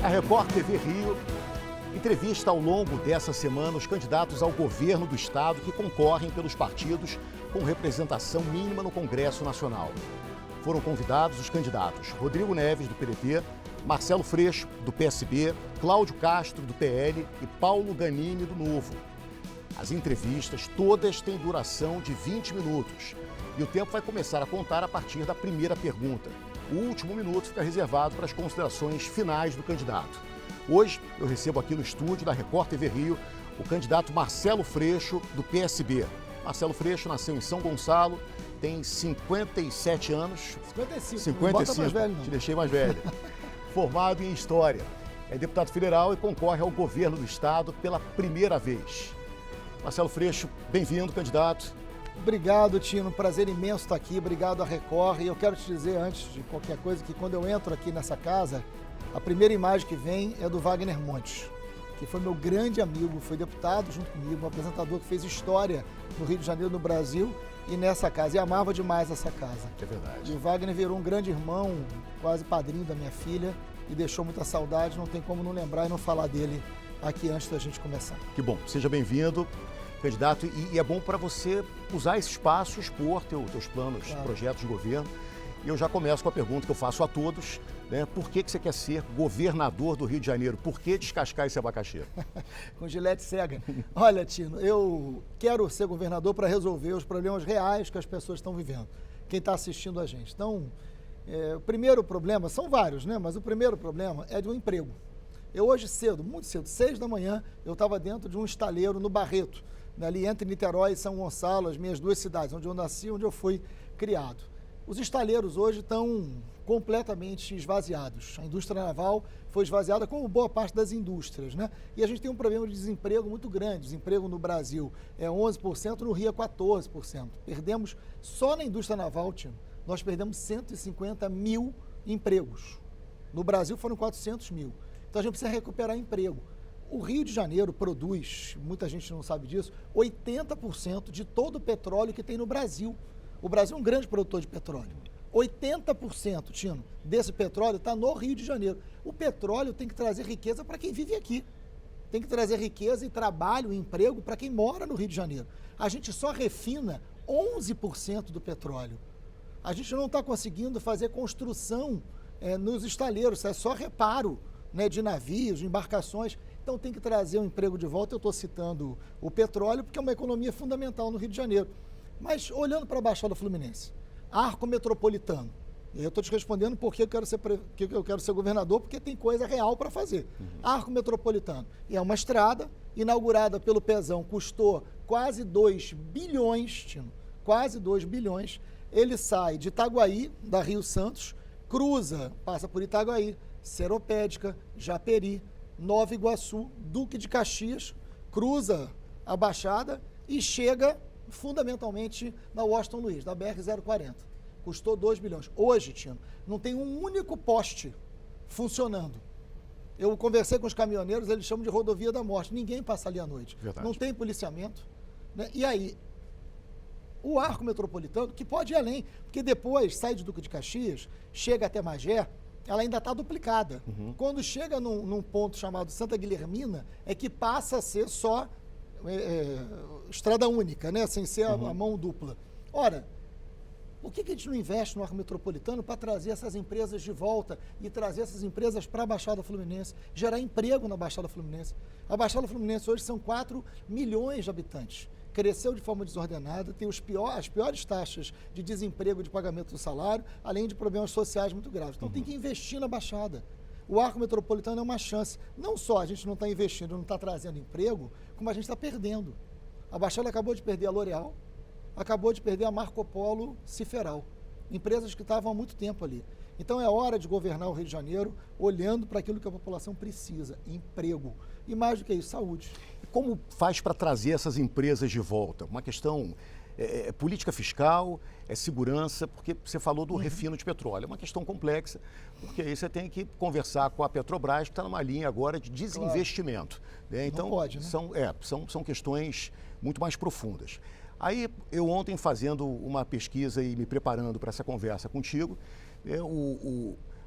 Record TV Rio entrevista ao longo dessa semana os candidatos ao governo do estado que concorrem pelos partidos com representação mínima no Congresso Nacional. Foram convidados os candidatos Rodrigo Neves, do PDT, Marcelo Freixo, do PSB, Cláudio Castro, do PL e Paulo Ganini, do Novo. As entrevistas todas têm duração de 20 minutos e o tempo vai começar a contar a partir da primeira pergunta. O último minuto fica reservado para as considerações finais do candidato. Hoje, eu recebo aqui no estúdio da Record TV Rio o candidato Marcelo Freixo, do PSB. Marcelo Freixo nasceu em São Gonçalo, tem 57 anos. 55, não bota mais velho, não. Te deixei mais velho. Formado em História. É deputado federal e concorre ao governo do estado pela primeira vez. Marcelo Freixo, bem-vindo, candidato. Obrigado, Tino. Prazer imenso estar aqui. Obrigado à Record. E eu quero te dizer, antes de qualquer coisa, que quando eu entro aqui nessa casa, a primeira imagem que vem é do Wagner Montes, que foi meu grande amigo, foi deputado junto comigo, um apresentador que fez história no Rio de Janeiro, no Brasil e nessa casa. E amava demais essa casa. É verdade. E o Wagner virou um grande irmão, quase padrinho da minha filha, e deixou muita saudade. Não tem como não lembrar e não falar dele aqui antes da gente começar. Que bom. Seja bem-vindo, candidato. E é bom para você usar esse espaço, expor teus planos, claro, projetos de governo. E eu já começo com a pergunta que eu faço a todos, né? Por que você quer ser governador do Rio de Janeiro? Por que descascar esse abacaxi? Com gilete cega. Olha, Tino, eu quero ser governador para resolver os problemas reais que as pessoas estão vivendo. Quem está assistindo a gente. Então, o primeiro problema, são vários, né? Mas o primeiro problema é de um emprego. Eu hoje cedo, muito cedo, 6 da manhã, eu estava dentro de um estaleiro no Barreto, ali entre Niterói e São Gonçalo, as minhas duas cidades, onde eu nasci e onde eu fui criado. Os estaleiros hoje estão completamente esvaziados. A indústria naval foi esvaziada, como boa parte das indústrias, né? E a gente tem um problema de desemprego muito grande. Desemprego no Brasil é 11%, no Rio é 14%. Perdemos, só na indústria naval, Tino, nós perdemos 150 mil empregos. No Brasil foram 400 mil. Então a gente precisa recuperar emprego. O Rio de Janeiro produz, muita gente não sabe disso, 80% de todo o petróleo que tem no Brasil. O Brasil é um grande produtor de petróleo. 80%, Tino, desse petróleo está no Rio de Janeiro. O petróleo tem que trazer riqueza para quem vive aqui. Tem que trazer riqueza e trabalho e emprego para quem mora no Rio de Janeiro. A gente só refina 11% do petróleo. A gente não está conseguindo fazer construção nos estaleiros, é só reparo, né, de navios, de embarcações. Então tem que trazer o emprego de volta. Eu estou citando o petróleo porque é uma economia fundamental no Rio de Janeiro. Mas olhando para a Baixada Fluminense, arco metropolitano, eu estou te respondendo porque eu quero ser governador, porque tem coisa real para fazer. Arco metropolitano é uma estrada inaugurada pelo Pezão, custou quase 2 bilhões, Tino, quase 2 bilhões. Ele sai de Itaguaí, da Rio Santos, cruza, passa por Itaguaí, Seropédica, Japeri, Nova Iguaçu, Duque de Caxias, cruza a Baixada e chega fundamentalmente na Washington Luiz, da BR-040. Custou 2 bilhões. Hoje, Tino, não tem um único poste funcionando. Eu conversei com os caminhoneiros, eles chamam de rodovia da morte. Ninguém passa ali à noite. Verdade. Não tem policiamento, né? E aí, o arco metropolitano, que pode ir além, porque depois sai de Duque de Caxias, chega até Magé, ela ainda está duplicada. Quando chega num ponto chamado Santa Guilhermina, é que passa a ser só estrada única, né? Sem ser a mão dupla. Ora, por que a gente não investe no arco metropolitano para trazer essas empresas de volta e trazer essas empresas para a Baixada Fluminense, gerar emprego na Baixada Fluminense? A Baixada Fluminense hoje são 4 milhões de habitantes. Cresceu de forma desordenada, tem as piores taxas de desemprego, de pagamento do salário, além de problemas sociais muito graves. Então tem que investir na Baixada. O arco metropolitano é uma chance. Não só a gente não está investindo, não está trazendo emprego, como a gente está perdendo. A Baixada acabou de perder a L'Oréal, acabou de perder a Marco Polo Ciferal. Empresas que estavam há muito tempo ali. Então é hora de governar o Rio de Janeiro olhando para aquilo que a população precisa, emprego. E mais do que isso, saúde. Como faz para trazer essas empresas de volta? Uma questão política fiscal, segurança, porque você falou do refino de petróleo. É uma questão complexa, porque aí você tem que conversar com a Petrobras, que está numa linha agora de desinvestimento. Né? Então, não pode, né? São questões muito mais profundas. Aí, eu ontem fazendo uma pesquisa e me preparando para essa conversa contigo,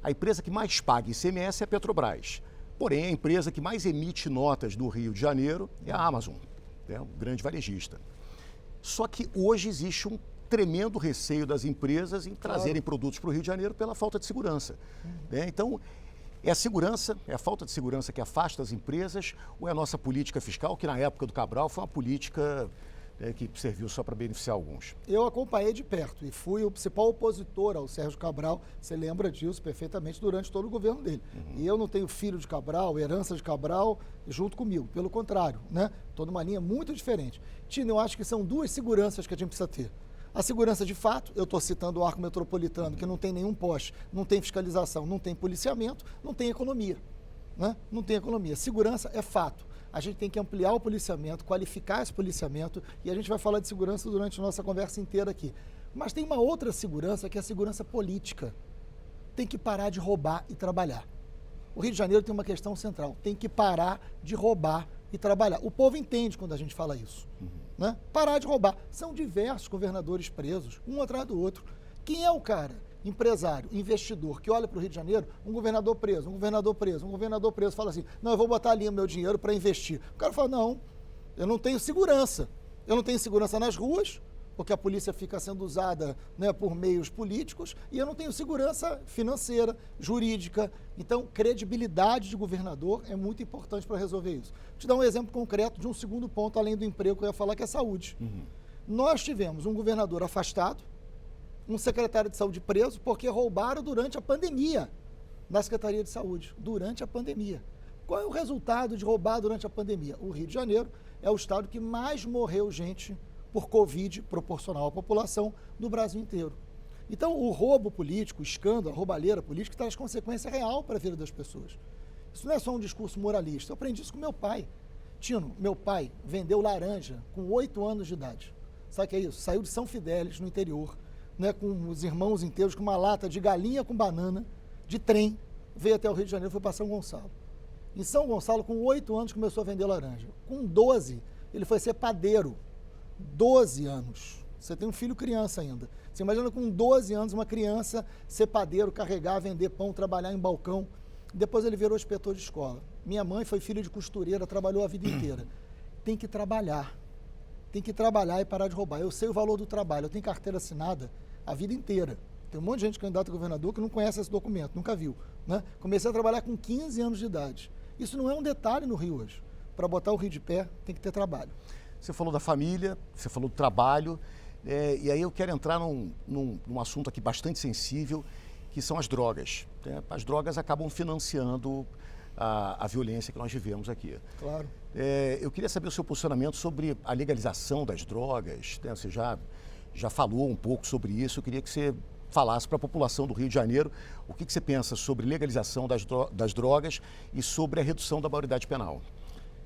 a empresa que mais paga ICMS é a Petrobras. Porém, a empresa que mais emite notas no Rio de Janeiro é a Amazon, né, um grande varejista. Só que hoje existe um tremendo receio das empresas em trazerem produtos para o Rio de Janeiro pela falta de segurança. Né? Então, é a segurança, é a falta de segurança que afasta as empresas, ou é a nossa política fiscal, que na época do Cabral foi uma política que serviu só para beneficiar alguns? Eu acompanhei de perto e fui o principal opositor ao Sérgio Cabral, você lembra disso perfeitamente, durante todo o governo dele. E eu não tenho filho de Cabral, herança de Cabral junto comigo, pelo contrário, né? Toda uma linha muito diferente. Tino, eu acho que são duas seguranças que a gente precisa ter. A segurança de fato, eu estou citando o arco metropolitano, que não tem nenhum poste, não tem fiscalização, não tem policiamento, não tem economia. Né? Não tem economia. Segurança é fato. A gente tem que ampliar o policiamento, qualificar esse policiamento, e a gente vai falar de segurança durante a nossa conversa inteira aqui. Mas tem uma outra segurança, que é a segurança política. Tem que parar de roubar e trabalhar. O Rio de Janeiro tem uma questão central, tem que parar de roubar e trabalhar. O povo entende quando a gente fala isso. Né? Parar de roubar. São diversos governadores presos, um atrás do outro. Quem é o cara, empresário, investidor, que olha para o Rio de Janeiro, um governador preso, um governador preso, um governador preso, fala assim, não, eu vou botar ali o meu dinheiro para investir. O cara fala, não, eu não tenho segurança. Eu não tenho segurança nas ruas, porque a polícia fica sendo usada, né, por meios políticos, e eu não tenho segurança financeira, jurídica. Então, credibilidade de governador é muito importante para resolver isso. Vou te dar um exemplo concreto de um segundo ponto, além do emprego, que eu ia falar, que é saúde. Nós tivemos um governador afastado, um secretário de saúde preso, porque roubaram durante a pandemia na Secretaria de Saúde, durante a pandemia. Qual é o resultado de roubar durante a pandemia? O Rio de Janeiro é o estado que mais morreu gente por Covid, proporcional à população do Brasil inteiro. Então, o roubo político, o escândalo, a roubalheira política traz consequência real para a vida das pessoas. Isso não é só um discurso moralista. Eu aprendi isso com meu pai. Tino, meu pai vendeu laranja com 8 anos de idade. Sabe o que é isso? Saiu de São Fidélis, no interior, né, com os irmãos inteiros, com uma lata de galinha com banana, de trem, veio até o Rio de Janeiro e foi para São Gonçalo. Em São Gonçalo, com 8 anos, começou a vender laranja. Com 12, ele foi ser padeiro. 12 anos. Você tem um filho criança ainda. Você imagina com 12 anos uma criança ser padeiro, carregar, vender pão, trabalhar em balcão. Depois ele virou inspetor de escola. Minha mãe foi filha de costureira, trabalhou a vida inteira. Tem que trabalhar. Tem que trabalhar e parar de roubar. Eu sei o valor do trabalho. Eu tenho carteira assinada a vida inteira. Tem um monte de gente candidato a governador que não conhece esse documento, nunca viu. Né? Comecei a trabalhar com 15 anos de idade. Isso não é um detalhe no Rio hoje. Para botar o Rio de pé, tem que ter trabalho. Você falou da família, você falou do trabalho, e aí eu quero entrar num assunto aqui bastante sensível, que são as drogas. Né? As drogas acabam financiando a violência que nós vivemos aqui. Claro. Eu queria saber o seu posicionamento sobre a legalização das drogas. Né? Você já falou um pouco sobre isso, eu queria que você falasse para a população do Rio de Janeiro o que você pensa sobre legalização das drogas e sobre a redução da maioridade penal.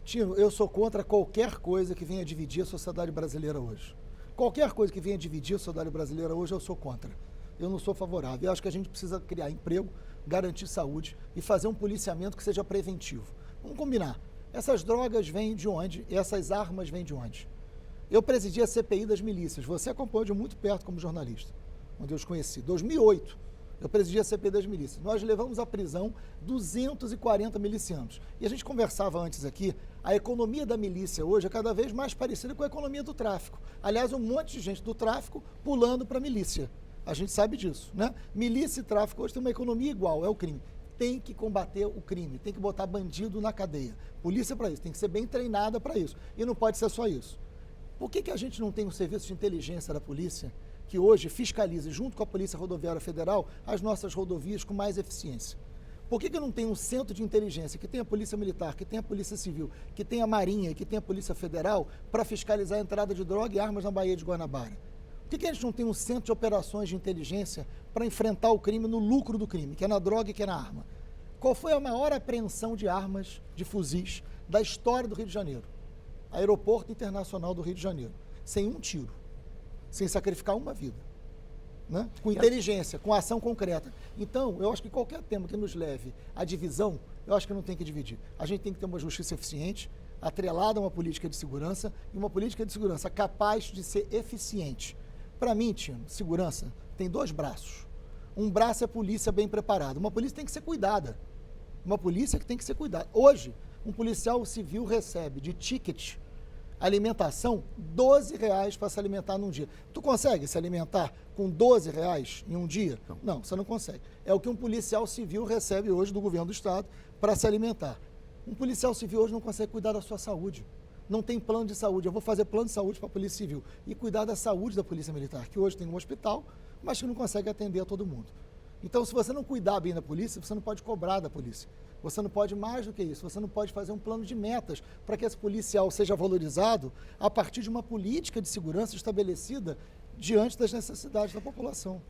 Tino, eu sou contra qualquer coisa que venha dividir a sociedade brasileira hoje. Qualquer coisa que venha dividir a sociedade brasileira hoje, eu sou contra. Eu não sou favorável. Eu acho que a gente precisa criar emprego, garantir saúde e fazer um policiamento que seja preventivo. Vamos combinar. Essas drogas vêm de onde? E essas armas vêm de onde? Eu presidi a CPI das milícias. Você acompanhou de muito perto como jornalista, onde eu os conheci. 2008. Eu presidi a CPI das milícias. Nós levamos à prisão 240 milicianos. E a gente conversava antes aqui, a economia da milícia hoje é cada vez mais parecida com a economia do tráfico. Aliás, um monte de gente do tráfico pulando para a milícia. A gente sabe disso, né? Milícia e tráfico hoje tem uma economia igual, é o crime. Tem que combater o crime, tem que botar bandido na cadeia. Polícia para isso, tem que ser bem treinada para isso. E não pode ser só isso. Por que a gente não tem um serviço de inteligência da polícia que hoje fiscalize, junto com a Polícia Rodoviária Federal, as nossas rodovias com mais eficiência? Por que não tem um centro de inteligência que tenha a Polícia Militar, que tenha a Polícia Civil, que tenha a Marinha, que tenha a Polícia Federal para fiscalizar a entrada de droga e armas na Baía de Guanabara? Por que a gente não tem um centro de operações de inteligência para enfrentar o crime no lucro do crime, que é na droga e que é na arma? Qual foi a maior apreensão de armas, de fuzis, da história do Rio de Janeiro? Aeroporto Internacional do Rio de Janeiro, sem um tiro, sem sacrificar uma vida, né? Com inteligência, com ação concreta. Então, eu acho que qualquer tema que nos leve à divisão, eu acho que não tem que dividir. A gente tem que ter uma justiça eficiente, atrelada a uma política de segurança, e uma política de segurança capaz de ser eficiente. Para mim, Tino, segurança tem 2 braços. Um braço é polícia bem preparada. Uma polícia tem que ser cuidada. Uma polícia que tem que ser cuidada. Hoje, um policial civil recebe de ticket alimentação R$ 12 para se alimentar num dia. Tu consegue se alimentar com R$ 12 em um dia? Não, você não consegue. É o que um policial civil recebe hoje do governo do estado para se alimentar. Um policial civil hoje não consegue cuidar da sua saúde. Não tem plano de saúde. Eu vou fazer plano de saúde para a Polícia Civil e cuidar da saúde da Polícia Militar, que hoje tem um hospital, mas que não consegue atender a todo mundo. Então, se você não cuidar bem da polícia, você não pode cobrar da polícia. Você não pode mais do que isso. Você não pode fazer um plano de metas para que esse policial seja valorizado a partir de uma política de segurança estabelecida diante das necessidades da população.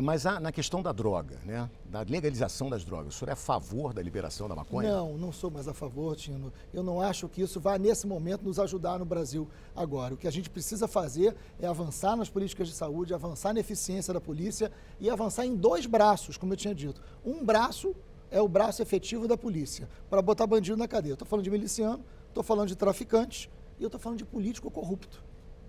Mas na questão da droga, né? Da legalização das drogas, o senhor é a favor da liberação da maconha? Não, não sou mais a favor, Tino. Eu não acho que isso vai, nesse momento, nos ajudar no Brasil agora. O que a gente precisa fazer é avançar nas políticas de saúde, avançar na eficiência da polícia e avançar em 2 braços, como eu tinha dito. Um braço é o braço efetivo da polícia, para botar bandido na cadeia. Eu estou falando de miliciano, estou falando de traficantes e eu estou falando de político corrupto,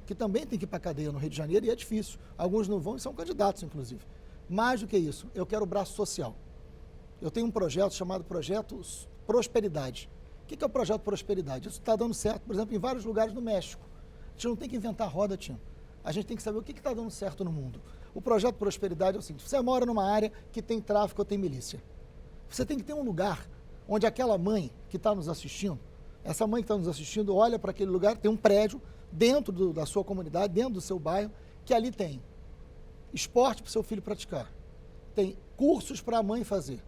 que também tem que ir para a cadeia no Rio de Janeiro e é difícil. Alguns não vão e são candidatos, inclusive. Mais do que isso, eu quero o braço social. Eu tenho um projeto chamado Projeto Prosperidade. O que é o Projeto Prosperidade? Isso está dando certo, por exemplo, em vários lugares no México. A gente não tem que inventar roda, Tino. A gente tem que saber o que está dando certo no mundo. O Projeto Prosperidade é o seguinte: você mora numa área que tem tráfico ou tem milícia. Você tem que ter um lugar onde aquela mãe que está nos assistindo, essa mãe que está nos assistindo, olha para aquele lugar, tem um prédio dentro da sua comunidade, dentro do seu bairro, que ali tem esporte para o seu filho praticar, tem cursos para a mãe fazer,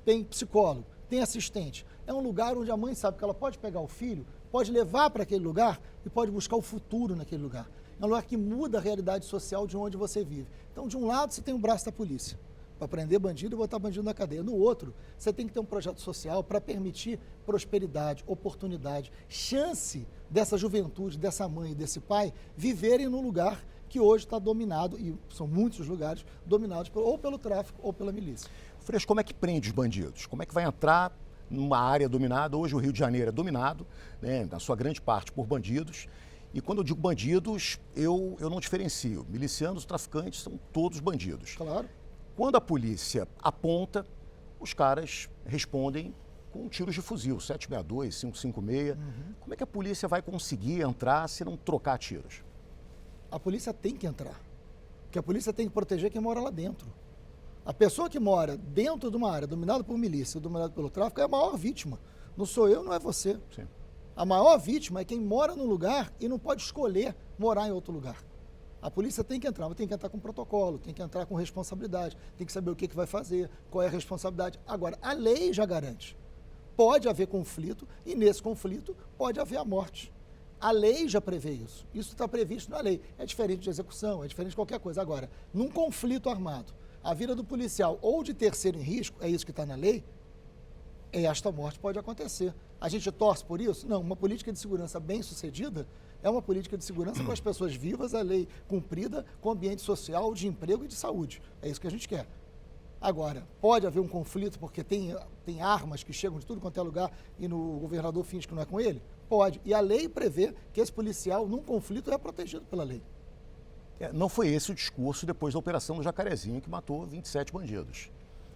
tem psicólogo, tem assistente. É um lugar onde a mãe sabe que ela pode pegar o filho, pode levar para aquele lugar e pode buscar o futuro naquele lugar. É um lugar que muda a realidade social de onde você vive. Então, de um lado, você tem o braço da polícia, para prender bandido e botar bandido na cadeia. No outro, você tem que ter um projeto social para permitir prosperidade, oportunidade, chance dessa juventude, dessa mãe e desse pai viverem num lugar que hoje está dominado, e são muitos os lugares, dominados ou pelo tráfico ou pela milícia. Freixo, como é que prende os bandidos? Como é que vai entrar numa área dominada? Hoje o Rio de Janeiro é dominado, né, na sua grande parte, por bandidos. E quando eu digo bandidos, eu não diferencio. Milicianos, traficantes, são todos bandidos. Claro. Quando a polícia aponta, os caras respondem com tiros de fuzil, 762, 556. Como é que a polícia vai conseguir entrar se não trocar tiros? A polícia tem que entrar, porque a polícia tem que proteger quem mora lá dentro. A pessoa que mora dentro de uma área dominada por milícia, dominada pelo tráfico, é a maior vítima. Não sou eu, não é você. Sim. A maior vítima é quem mora num lugar e não pode escolher morar em outro lugar. A polícia tem que entrar, mas tem que entrar com protocolo, tem que entrar com responsabilidade, tem que saber o que vai fazer, qual é a responsabilidade. Agora, a lei já garante. Pode haver conflito e nesse conflito pode haver a morte. A lei já prevê isso. Isso está previsto na lei. É diferente de execução, é diferente de qualquer coisa. Agora, num conflito armado, a vida do policial ou de terceiro em risco, é isso que está na lei, esta morte pode acontecer. A gente torce por isso? Não. Uma política de segurança bem-sucedida é uma política de segurança com as pessoas vivas, a lei cumprida, com ambiente social, de emprego e de saúde. É isso que a gente quer. Agora, pode haver um conflito porque tem armas que chegam de tudo quanto é lugar e o governador finge que não é com ele? Pode. E a lei prevê que esse policial, num conflito, é protegido pela lei. Não foi esse o discurso depois da operação do Jacarezinho, que matou 27 bandidos.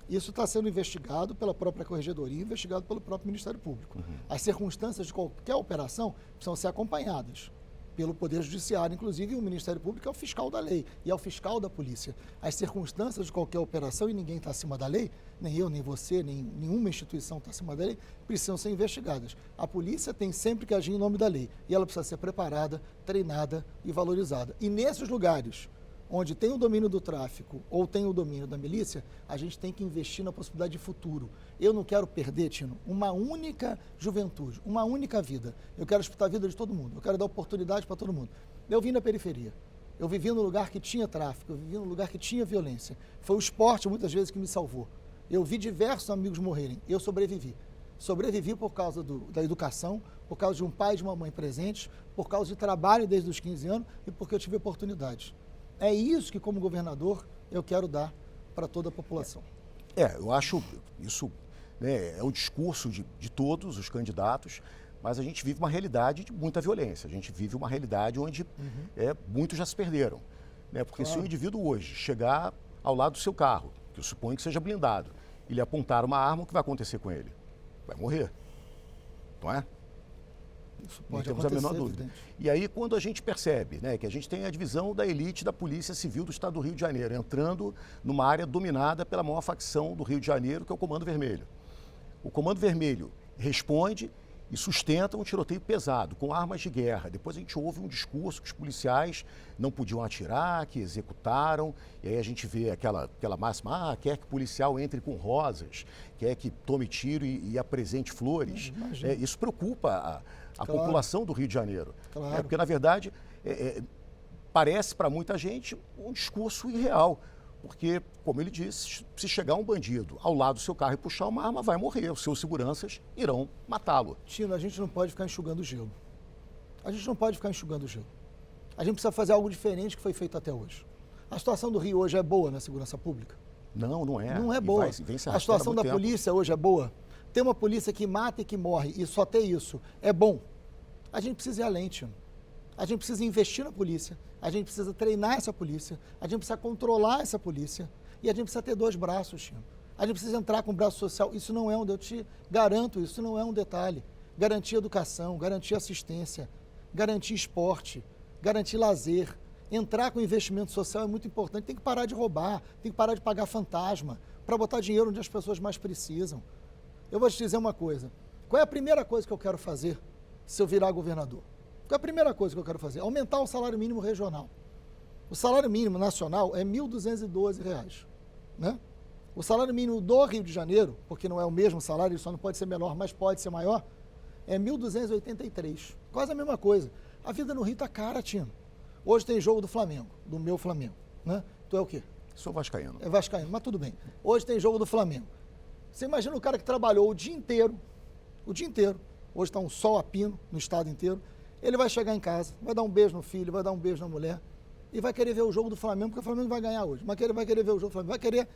Isso está sendo investigado pela própria Corregedoria, investigado pelo próprio Ministério Público. As circunstâncias de qualquer operação precisam ser acompanhadas pelo Poder Judiciário, inclusive o Ministério Público é o fiscal da lei e é o fiscal da polícia. As circunstâncias de qualquer operação, e ninguém está acima da lei, nem eu, nem você, nem nenhuma instituição está acima da lei, precisam ser investigadas. A polícia tem sempre que agir em nome da lei e ela precisa ser preparada, treinada e valorizada. E nesses lugares onde tem o domínio do tráfico ou tem o domínio da milícia, a gente tem que investir na possibilidade de futuro. Eu não quero perder, Tino, uma única juventude, uma única vida. Eu quero disputar a vida de todo mundo, eu quero dar oportunidade para todo mundo. Eu vim da periferia, eu vivi num lugar que tinha tráfico, eu vivi num lugar que tinha violência. Foi o esporte, muitas vezes, que me salvou. Eu vi diversos amigos morrerem, eu sobrevivi. Sobrevivi por causa da educação, por causa de um pai e de uma mãe presentes, por causa de trabalho desde os 15 anos e porque eu tive oportunidades. É isso que, como governador, eu quero dar para toda a população. Eu acho isso, né, é o discurso de todos os candidatos, mas a gente vive uma realidade de muita violência. A gente vive uma realidade onde muitos já se perderam. Né? Porque se o indivíduo hoje chegar ao lado do seu carro, que eu suponho que seja blindado, e lhe apontar uma arma, o que vai acontecer com ele? vai morrer, não é? Isso Não pode temos a menor acontecer, dúvida. evidente. E aí, quando a gente percebe, né, que a gente tem a divisão da elite da Polícia Civil do Estado do Rio de Janeiro, entrando numa área dominada pela maior facção do Rio de Janeiro, que é o Comando Vermelho. O Comando Vermelho responde e sustenta um tiroteio pesado, com armas de guerra. Depois a gente ouve um discurso que os policiais não podiam atirar, que executaram, e aí a gente vê aquela máxima, quer que o policial entre com rosas, quer que tome tiro e apresente flores. Isso preocupa a Claro. população do Rio de Janeiro. Claro. Porque, na verdade, parece para muita gente um discurso irreal. Porque, como ele disse, se chegar um bandido ao lado do seu carro e puxar uma arma, vai morrer. Os seus seguranças irão matá-lo. Tino, a gente não pode ficar enxugando gelo. A gente não pode ficar enxugando gelo. A gente precisa fazer algo diferente que foi feito até hoje. A situação do Rio hoje é boa na segurança pública? Não, não é. Não é E boa. vem se A arrastando há situação muito da tempo. polícia hoje é boa? Tem uma polícia que mata e que morre, e só ter isso é bom. A gente precisa ir além, Tino. A gente precisa investir na polícia, a gente precisa treinar essa polícia, a gente precisa controlar essa polícia e a gente precisa ter dois braços, Tino. A gente precisa entrar com o braço social. Isso não é eu te garanto, isso não é um detalhe. Garantir educação, garantir assistência, garantir esporte, garantir lazer. Entrar com investimento social é muito importante. Tem que parar de roubar, tem que parar de pagar fantasma, para botar dinheiro onde as pessoas mais precisam. Eu vou te dizer uma coisa. Qual é a primeira coisa que eu quero fazer se eu virar governador? Qual é a primeira coisa que eu quero fazer? Aumentar o salário mínimo regional. O salário mínimo nacional é R$ 1.212, né? O salário mínimo do Rio de Janeiro, porque não é o mesmo salário, ele só não pode ser menor, mas pode ser maior, é 1.283. Quase a mesma coisa. A vida no Rio está cara, Tino. Hoje tem jogo do Flamengo, do meu Flamengo, né? Tu é o quê? Sou vascaíno. É vascaíno, mas tudo bem. Hoje tem jogo do Flamengo. Você imagina o cara que trabalhou o dia inteiro, hoje está um sol a pino no estado inteiro, ele vai chegar em casa, vai dar um beijo no filho, vai dar um beijo na mulher e vai querer ver o jogo do Flamengo, porque o Flamengo vai ganhar hoje. Mas vai querer ver o jogo do Flamengo, vai querer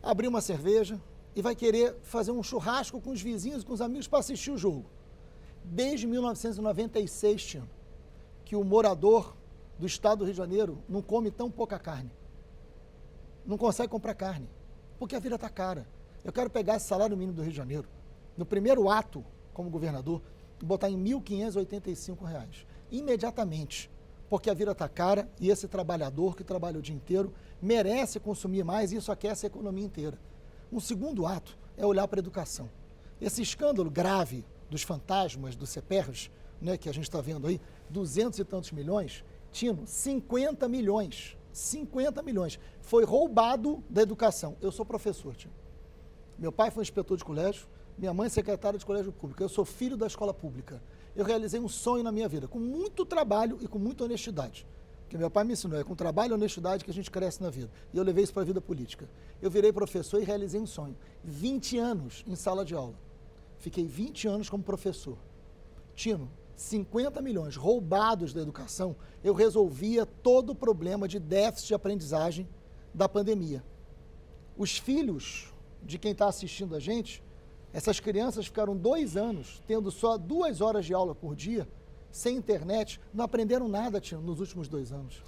abrir uma cerveja e vai querer fazer um churrasco com os vizinhos, com os amigos para assistir o jogo. Desde 1996, Tino, que o morador do estado do Rio de Janeiro não come tão pouca carne. Não consegue comprar carne, porque a vida está cara. Eu quero pegar esse salário mínimo do Rio de Janeiro, no primeiro ato como governador, e botar em R$ 1.585, imediatamente, porque a vida está cara e esse trabalhador que trabalha o dia inteiro merece consumir mais e isso aquece a economia inteira. Um segundo ato é olhar para a educação. Esse escândalo grave dos fantasmas do CEPERJ, né, que a gente está vendo aí, 200 e tantos milhões, Tino, 50 milhões, foi roubado da educação. Eu sou professor, Tino. Meu pai foi inspetor de colégio, minha mãe secretária de colégio público. Eu sou filho da escola pública. Eu realizei um sonho na minha vida, com muito trabalho e com muita honestidade. Porque meu pai me ensinou, é com trabalho e honestidade que a gente cresce na vida. E eu levei isso para a vida política. Eu virei professor e realizei um sonho. 20 anos em sala de aula. Fiquei 20 anos como professor. Tino, 50 milhões roubados da educação, eu resolvia todo o problema de déficit de aprendizagem da pandemia. Os filhos de quem está assistindo a gente, essas crianças ficaram 2 anos tendo só 2 horas de aula por dia, sem internet, não aprenderam nada, Tino, nos últimos 2 anos.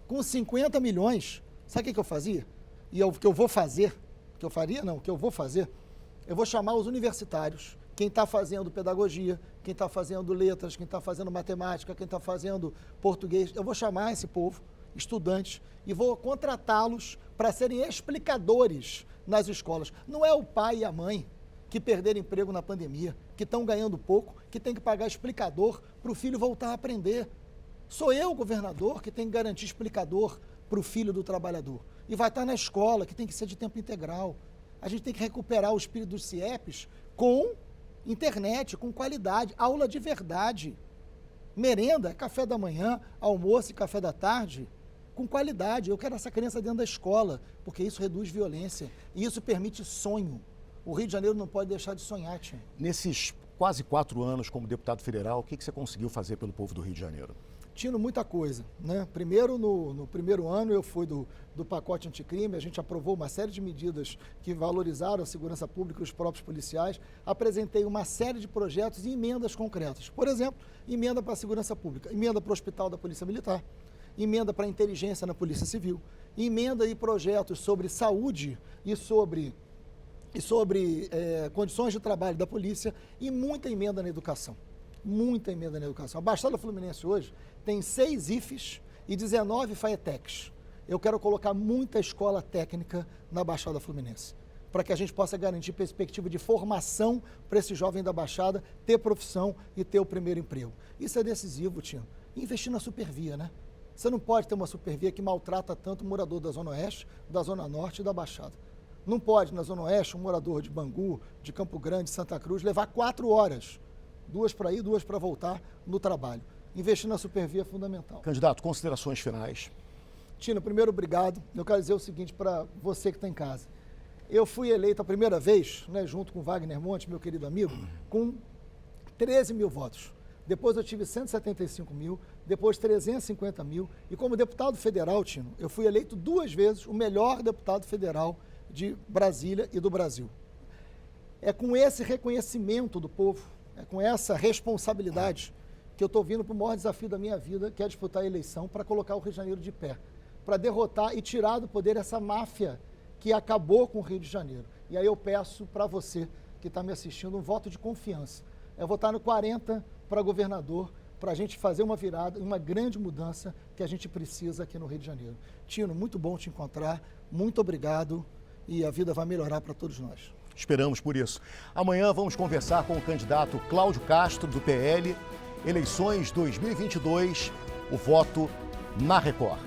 Com 50 milhões, sabe o que eu fazia? E o que eu vou fazer, que eu faria? Não, o que eu vou fazer, eu vou chamar os universitários, quem está fazendo pedagogia, quem está fazendo letras, quem está fazendo matemática, quem está fazendo português, eu vou chamar esse povo, estudantes, e vou contratá-los para serem explicadores nas escolas. Não é o pai e a mãe que perderam emprego na pandemia, que estão ganhando pouco, que tem que pagar explicador para o filho voltar a aprender. Sou eu, governador, que tem que garantir explicador para o filho do trabalhador. E vai estar na escola, que tem que ser de tempo integral. A gente tem que recuperar o espírito dos CIEPs com internet, com qualidade, aula de verdade. Merenda, café da manhã, almoço e café da tarde, com qualidade. Eu quero essa criança dentro da escola, porque isso reduz violência e isso permite sonho. O Rio de Janeiro não pode deixar de sonhar, Tim. Nesses quase 4 anos como deputado federal, o que você conseguiu fazer pelo povo do Rio de Janeiro? Tino, muita coisa, né? Primeiro, no primeiro ano, eu fui do pacote anticrime, a gente aprovou uma série de medidas que valorizaram a segurança pública e os próprios policiais, apresentei uma série de projetos e emendas concretas. Por exemplo, emenda para a segurança pública, emenda para o Hospital da Polícia Militar, emenda para a inteligência na Polícia Civil, emenda e projetos sobre saúde e sobre e sobre condições de trabalho da polícia e muita emenda na educação. Muita emenda na educação. A Baixada Fluminense hoje tem 6 IFES e 19 FAETECs. Eu quero colocar muita escola técnica na Baixada Fluminense, para que a gente possa garantir perspectiva de formação para esse jovem da Baixada ter profissão e ter o primeiro emprego. Isso é decisivo, Tino. Investir na supervia, né? Você não pode ter uma supervia que maltrata tanto o morador da Zona Oeste, da Zona Norte e da Baixada. Não pode, na Zona Oeste, um morador de Bangu, de Campo Grande, Santa Cruz, levar 4 horas, 2 para ir, 2 para voltar no trabalho. Investir na supervia é fundamental. Candidato, considerações finais. Tino, primeiro, obrigado. Eu quero dizer o seguinte para você que está em casa. Eu fui eleito a primeira vez, né, junto com Wagner Monte, meu querido amigo, com 13 mil votos. Depois eu tive 175 mil, depois 350 mil. E como deputado federal, Tino, eu fui eleito 2 vezes o melhor deputado federal de Brasília e do Brasil. É com esse reconhecimento do povo, é com essa responsabilidade que eu estou vindo para o maior desafio da minha vida, que é disputar a eleição para colocar o Rio de Janeiro de pé, para derrotar e tirar do poder essa máfia que acabou com o Rio de Janeiro. E aí eu peço para você que está me assistindo um voto de confiança. É votar no 40 para governador, para a gente fazer uma virada, uma grande mudança que a gente precisa aqui no Rio de Janeiro. Tino, muito bom te encontrar, muito obrigado e a vida vai melhorar para todos nós. Esperamos por isso. Amanhã vamos conversar com o candidato Cláudio Castro, do PL, eleições 2022, o voto na Record.